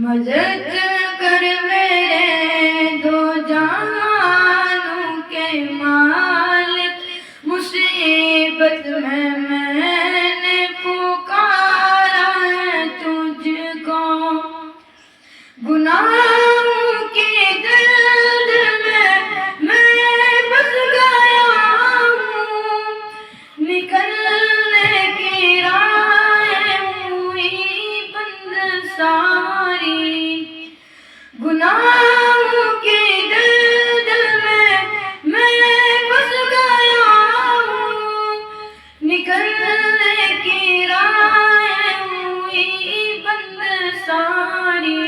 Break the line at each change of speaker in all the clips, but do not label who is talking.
مدد کر میرے دو جہانوں کے مالک، مصیبت میں نے پکارا ہے تجھ کو، گناہوں کی درد میں بس گیا ہوں، نکلنے کی راہیں ہوئی بند ساری، گناہوں کی درد میں بس گیا ہوں، نکلنے کی راہیں ہوئی بند ساری،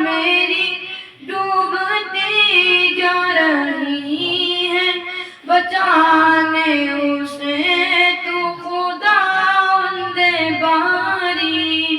میری ڈوبتی جا رہی ہے، بچانے اسے تو خداوند باری،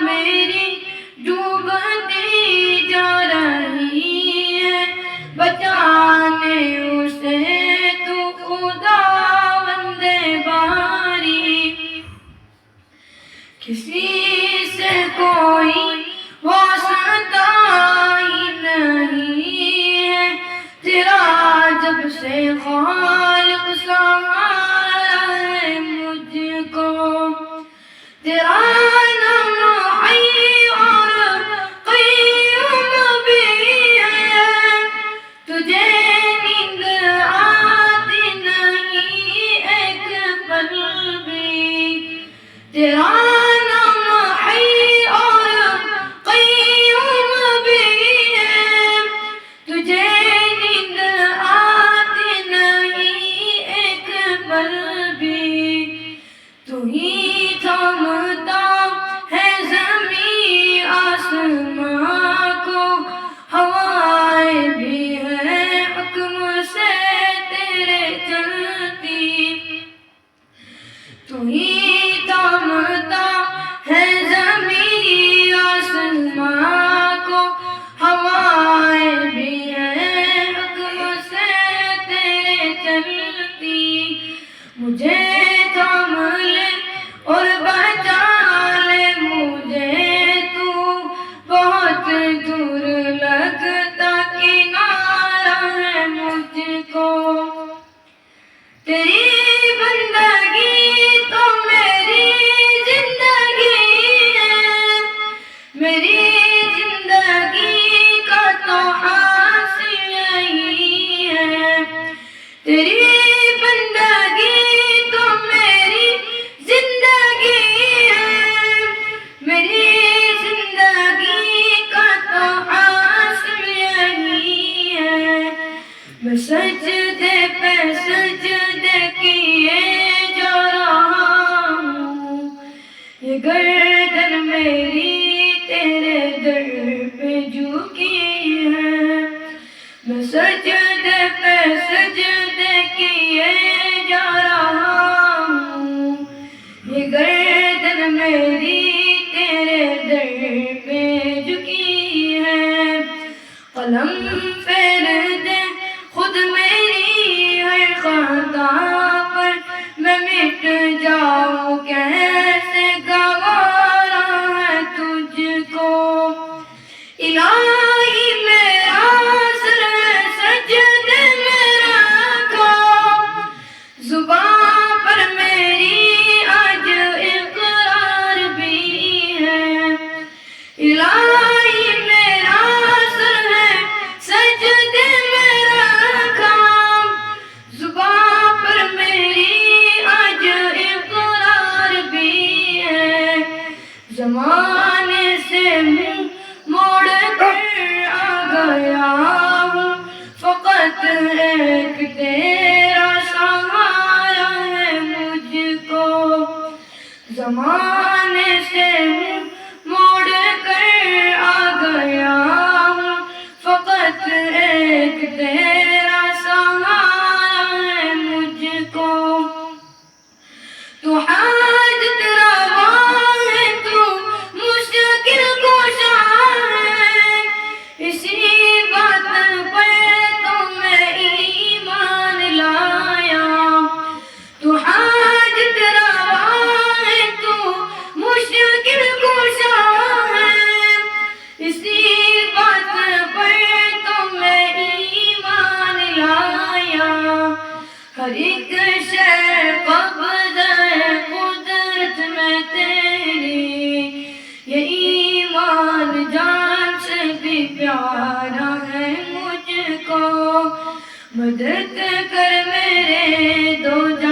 میری ڈوبتی جا رہی ہے، بچانے اسے تو خداوند باری، کسی سے کوئی واسطہ ہی نہیں ہے، تیرا جب سے خالق سنوارا ہے مجھ کو، تیرا نام حی اور قیوم بھی ہے، تجھے نیند آتی نہیں ایک پل بھی، تیرا تو ہی تھامتا ہے زمین آسمان کو، ہوائیں بھی ہیں حکم سے تیرے چلتی، تو ہی تھامتا ہے زمین آسمان کو، ہوائیں بھی ہیں حکم سے تیرے چلتی، مجھے تھام لے اور بچا لے مجھے تو، بہت دور لگتا کنارہ ہے مجھ کو، تیری بندگی تو میری زندگی ہے، میری زندگی کا تو حاصل یہی ہے، تیری سجدے پہ سجدے کیے جا رہا ہوں، یہ گردن میری تیرے در پہ جھکی ہے، میں سجدے پہ سجدے کیے جا رہا ہوں، یہ گردن میری تیرے در پہ جھکی ہے، قلم پھیر دے خود میری ہر خطا پر، میں مٹ جاؤں کیسے گوارا ہے تجھ کو، الہی میرا سر سجدے میں رکھا، زبان پر میری آج اقرار بھی ہے، الہی میرا سر ہے سجدے میں، زمانے سے منہ موڑ کر آ گیا ہوں، فقط ایک تیرا سہارا ہے مجھ کو، زمانے سے منہ موڑ کر آ گیا ہوں، فقط ایک تیرا سہارا ہے مجھ کو، تو حاجت روا ہے، تو مشکل کشا ہے، اسی بات پر تو میں ایمان لایا، تو حاجت روا ہے، تو ہر ایک شے قبضہ قدرت میں تیری، یہ ایمان جان سے بھی پیارا ہے مجھ کو، مدد کر میرے دو جان